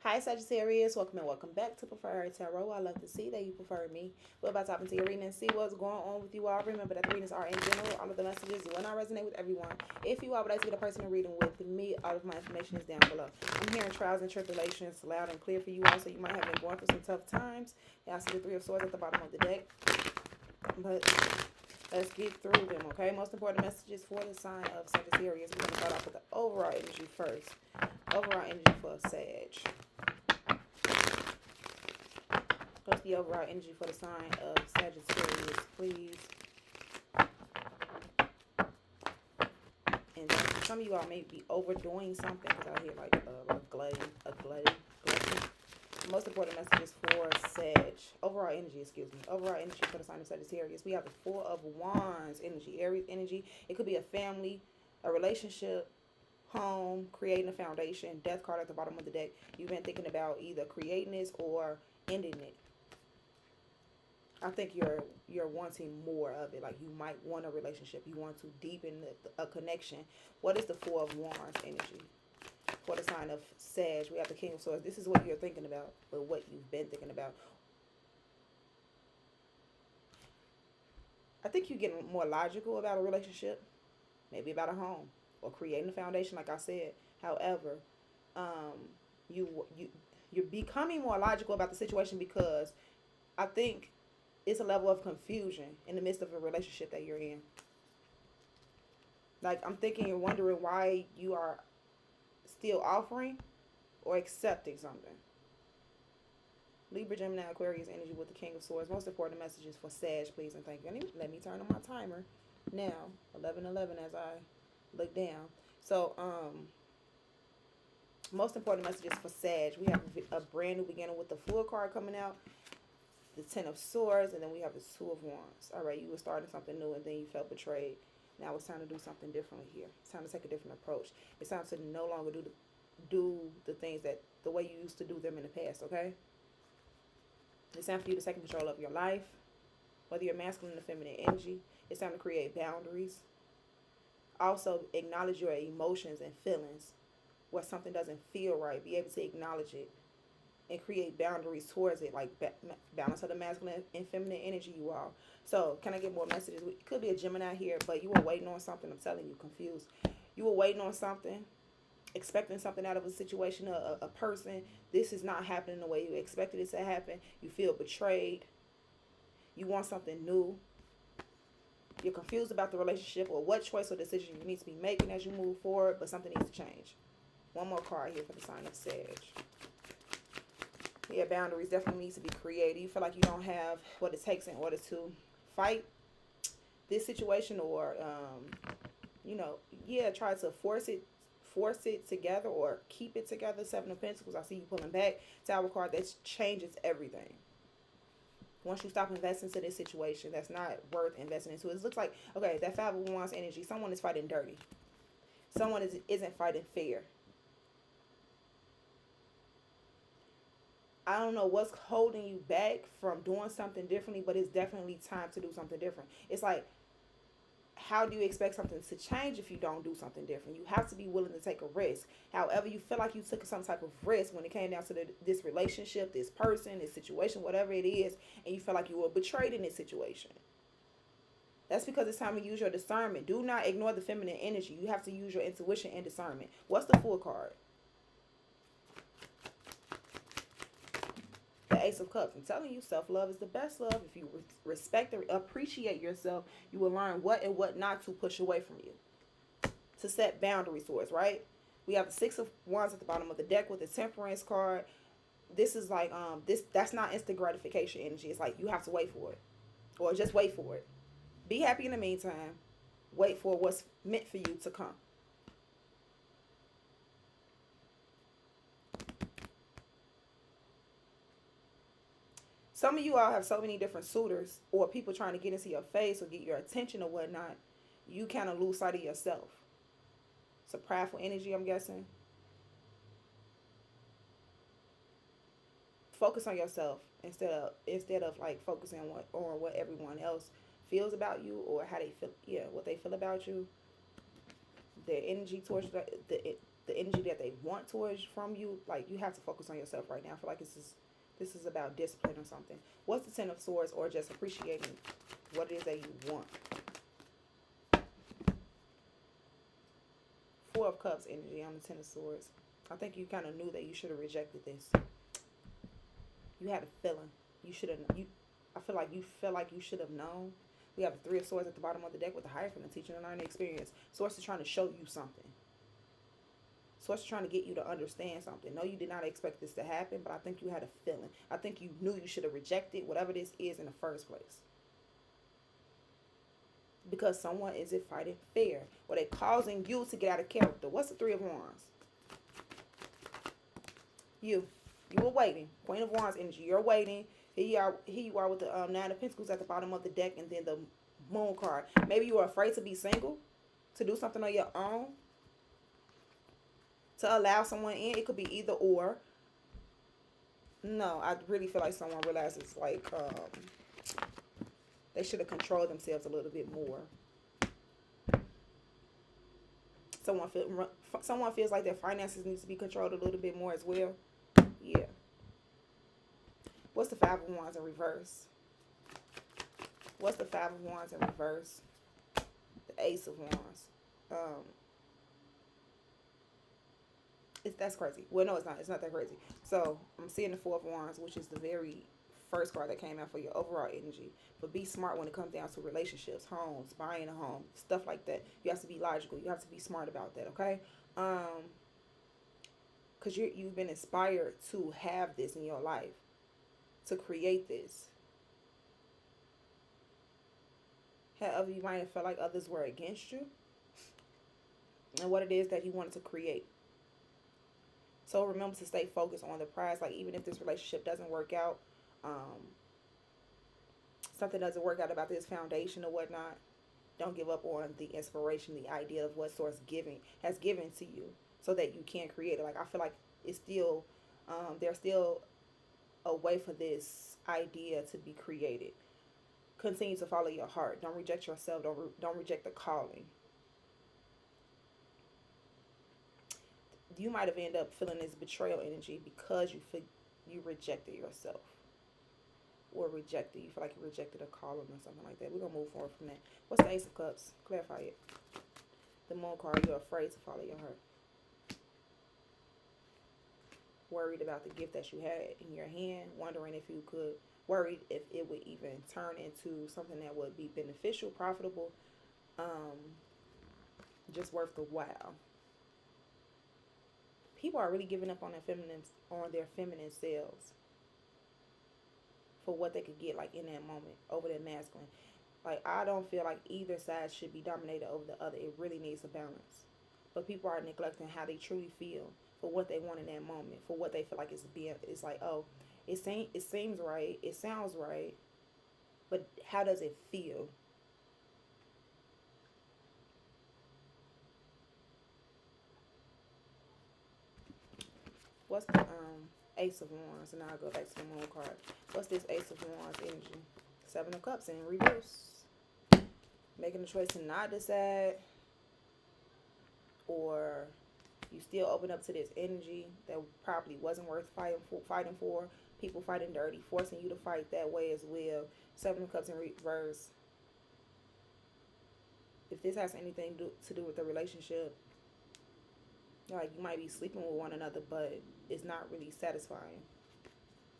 Hi Sagittarius, welcome and welcome back to Preferher Tarot. I love to see that you prefer me. We're about to hop into your reading and see what's going on with you all. Remember that the readings are in general. All of the messages will not resonate with everyone. If you all would like to get a personal reading with me, all of my information is down below. I'm hearing trials and tribulations loud and clear for you all, so you might have been going through some tough times. Yeah, I see the Three of Swords at the bottom of the deck. But let's get through them, okay? Most important messages for the sign of Sagittarius. We're going to start off with the overall energy first. Overall energy for Sag. What's the overall energy for the sign of Sagittarius, please? And some of you all may be overdoing something because I hear like a glutton. Most important messages for Sag. Overall energy, excuse me. Overall energy for the sign of Sagittarius. We have the Four of Wands energy, Aries energy. It could be a family, a relationship, home, creating a foundation. Death card at the bottom of the deck. You've been thinking about either creating this or ending it. I think you're wanting more of it. Like you might want a relationship. You want to deepen a connection. What is the Four of Wands energy for the sign of Sag? We have the King of Swords. This is what you're thinking about, but what you've been thinking about. I think you're getting more logical about a relationship, maybe about a home or creating a foundation, like I said. However, you're becoming more logical about the situation because I think it's a level of confusion in the midst of a relationship that you're in. Like, I'm thinking you're wondering why you are still offering or accepting something. Libra, Gemini, Aquarius energy with the King of Swords. Most important messages for Sag, please and thank you. Let me turn on my timer now. 11:11 as I look down. So, most important messages for Sag. We have a brand new beginning with the Fool card coming out. The Ten of Swords, and then we have the Two of Wands. All right, you were starting something new, and then you felt betrayed. Now it's time to do something differently here. It's time to take a different approach. It's time to no longer do the things that the way you used to do them in the past. Okay. It's time for you to take control of your life, whether you're masculine or feminine energy. It's time to create boundaries. Also, acknowledge your emotions and feelings. Where something doesn't feel right, be able to acknowledge it and create boundaries towards it, like balance of the masculine and feminine energy, you all. So, can I get more messages? It could be a Gemini here, but you were waiting on something. I'm telling you, confused. You were waiting on something, expecting something out of a situation, a person. This is not happening the way you expected it to happen. You feel betrayed. You want something new. You're confused about the relationship or what choice or decision you need to be making as you move forward, but something needs to change. One more card here for the sign of Sag. Yeah, boundaries definitely need to be created. You feel like you don't have what it takes in order to fight this situation or, try to force it together or keep it together. Seven of Pentacles, I see you pulling back. Tower card, that changes everything. Once you stop investing into this situation, that's not worth investing into. It looks like, okay, that Five of Wands energy, someone is fighting dirty. Someone isn't fighting fair. I don't know what's holding you back from doing something differently, but it's definitely time to do something different. It's like, how do you expect something to change if you don't do something different? You have to be willing to take a risk. However, you feel like you took some type of risk when it came down to this relationship, this person, this situation, whatever it is, and you feel like you were betrayed in this situation. That's because it's time to use your discernment. Do not ignore the feminine energy. You have to use your intuition and discernment. What's the Fool card? The Ace of Cups. I'm telling you, self-love is the best love. If you respect and appreciate yourself, you will learn what and what not to push away from you. To set boundaries towards, right? We have the Six of Wands at the bottom of the deck with the Temperance card. This is like, that's not instant gratification energy. It's like you have to wait for it. Or just wait for it. Be happy in the meantime. Wait for what's meant for you to come. Some of you all have so many different suitors or people trying to get into your face or get your attention or whatnot. You kind of lose sight of yourself. It's a prideful energy, I'm guessing. Focus on yourself instead of like focusing on what everyone else feels about you or how they feel. Yeah, what they feel about you. Their energy towards the energy that they want towards from you, like you have to focus on yourself right now. I feel like this is about discipline or something. What's the Ten of Swords, or just appreciating what it is that you want? Four of Cups energy on the Ten of Swords. I think you kind of knew that you should have rejected this. You had a feeling. You should have. I feel like you felt like you should have known. We have the Three of Swords at the bottom of the deck with the Hierophant, teaching and learning experience. Source is trying to show you something. Source is trying to get you to understand something. No, you did not expect this to happen, but I think you had a feeling. I think you knew you should have rejected whatever this is in the first place. Because someone isn't fighting fair, or they're causing you to get out of character. What's the Three of Wands? You were waiting. Queen of Wands energy. You're waiting. Here you are with the Nine of Pentacles at the bottom of the deck, and then the Moon card. Maybe you were afraid to be single, to do something on your own, to allow someone in. It could be either or. No, I really feel like someone realizes like they should have controlled themselves a little bit more. Someone feels like their finances need to be controlled a little bit more as well. Yeah. What's the Five of Wands in reverse? What's the Five of Wands in reverse? The Ace of Wands. That's crazy. Well, no, it's not. It's not that crazy. So I'm seeing the Four of Wands, which is the very first card that came out for your overall energy. But be smart when it comes down to relationships, homes, buying a home, stuff like that. You have to be logical. You have to be smart about that, okay? Because you've been inspired to have this in your life, to create this. However, you might have felt like others were against you and what it is that you wanted to create. So remember to stay focused on the prize. Like, even if this relationship doesn't work out, something doesn't work out about this foundation or whatnot, don't give up on the inspiration, the idea of what Source has given to you, so that you can create it. Like, I feel like it's still, there's still a way for this idea to be created. Continue to follow your heart. Don't reject yourself. Don't reject the calling. You might have ended up feeling this betrayal energy because you rejected yourself, or you feel like you rejected a calling or something like that. We're gonna move forward from that. What's the Ace of Cups? Clarify it. The Moon card. You're afraid to follow your heart. Worried about the gift that you had in your hand. Wondering if you could. Worried if it would even turn into something that would be beneficial, profitable, just worth the while. People are really giving up on their feminine selves for what they could get, like, in that moment, over their masculine. Like, I don't feel like either side should be dominated over the other. It really needs a balance. But people are neglecting how they truly feel for what they want in that moment, for what they feel like it's like, oh, it seems right, it sounds right, but how does it feel? What's the Ace of Wands? And now I'll go back to the Moon card. What's this Ace of Wands energy? Seven of Cups in reverse. Making a choice to not decide, or you still open up to this energy that probably wasn't worth fighting for. People fighting dirty, forcing you to fight that way as well. Seven of Cups in reverse. If this has anything to do with the relationship, like, you might be sleeping with one another, but it's not really satisfying.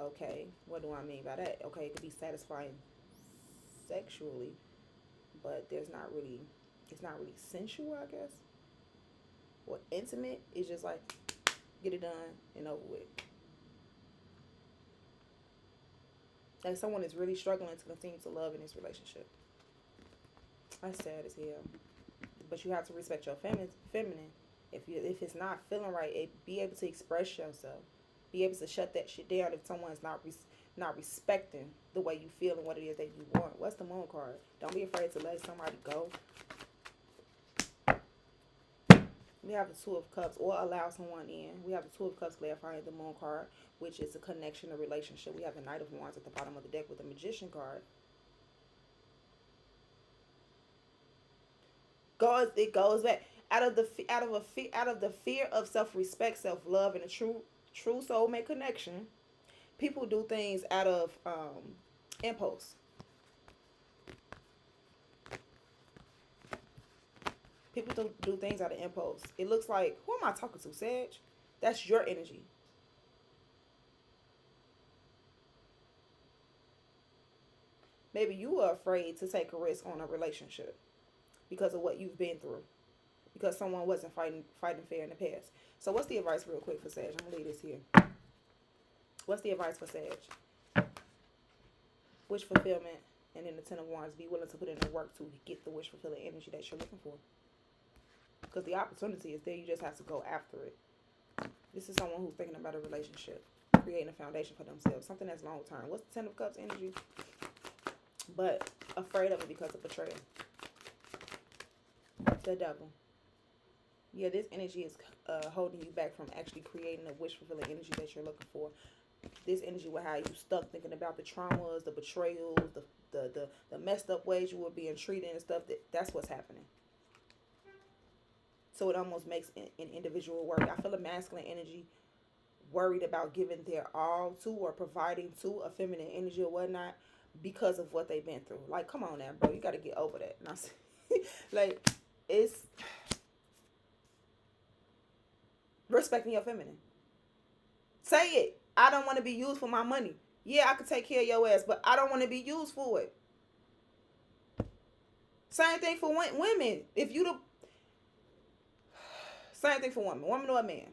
Okay, what do I mean by that? Okay, it could be satisfying sexually, but it's not really sensual, I guess. Or intimate. It's just like, get it done and over with. Like, someone is really struggling to continue to love in this relationship. That's sad as hell. But you have to respect your feminine. If it's not feeling right, be able to express yourself. Be able to shut that shit down if someone's not respecting the way you feel and what it is that you want. What's the Moon card? Don't be afraid to let somebody go. We have the Two of Cups, or allow someone in. We have the Two of Cups clarifying the Moon card, which is a connection, a relationship. We have the Knight of Wands at the bottom of the deck with the Magician card. It goes back. Out of the fear of self-respect, self-love, and a true soulmate connection, people do things out of impulse. People do things out of impulse. It looks like, who am I talking to, Sag? That's your energy. Maybe you are afraid to take a risk on a relationship because of what you've been through. Because someone wasn't fighting fair in the past. So what's the advice real quick for Sag? I'm going to leave this here. What's the advice for Sag? Wish fulfillment. And then the Ten of Wands. Be willing to put in the work to get the wish fulfilling energy that you're looking for. Because the opportunity is there. You just have to go after it. This is someone who's thinking about a relationship. Creating a foundation for themselves. Something that's long term. What's the Ten of Cups energy? But afraid of it because of betrayal. The Devil. Yeah, this energy is holding you back from actually creating the wish fulfilling energy that you're looking for. This energy will have you stuck thinking about the traumas, the betrayals, the messed up ways you were being treated and stuff. That's what's happening. So it almost makes an individual worry. I feel a masculine energy worried about giving their all to or providing to a feminine energy or whatnot because of what they've been through. Like, come on now, bro. You got to get over that. Like, it's respecting your feminine. Say it. I don't want to be used for my money. Yeah, I could take care of your ass, but I don't want to be used for it. Same thing for women. Same thing for woman or a man.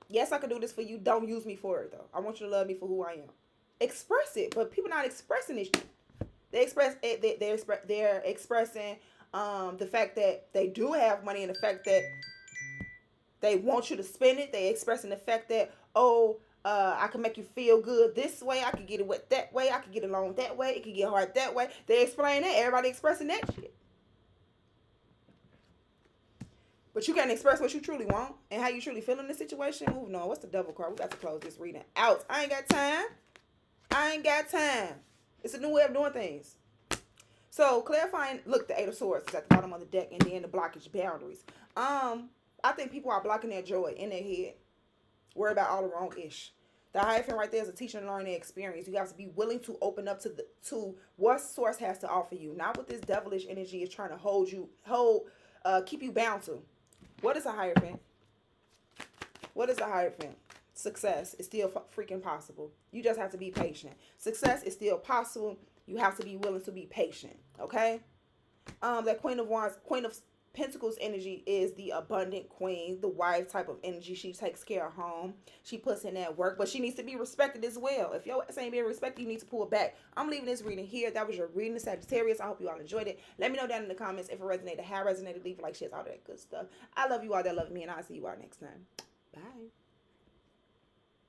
Yes, I can do this for you. Don't use me for it, though. I want you to love me for who I am. Express it, but people not expressing this. They're expressing the fact that they do have money and the fact that they want you to spend it. They expressing the fact that, I can make you feel good this way. I can get it wet that way. I can get along that way. It can get hard that way. They explain that. Everybody expressing that shit. But you can't express what you truly want and how you truly feel in this situation. Moving on. What's the Devil card? We got to close this reading out. I ain't got time. It's a new way of doing things. So clarifying, look, the Eight of Swords is at the bottom of the deck, and then the blockage boundaries. I think people are blocking their joy in their head. Worry about all the wrong ish. The Hierophant right there is a teaching and learning experience. You have to be willing to open up to what Source has to offer you. Not what this devilish energy is trying to keep you bound to. What is a Hierophant? What is a Hierophant? Success is still freaking possible. You just have to be patient. Success is still possible. You have to be willing to be patient. Okay? That Queen of Wands, Queen of Pentacles energy is the abundant queen, the wife type of energy. She takes care of home. She puts in that work, but she needs to be respected as well. If your ass ain't being respected, you need to pull back. I'm leaving this reading here. That was your reading, Sagittarius. I hope you all enjoyed it. Let me know down in the comments if it resonated, how it resonated, leave a like, share, all that good stuff. I love you all that love me, and I'll see you all next time. Bye.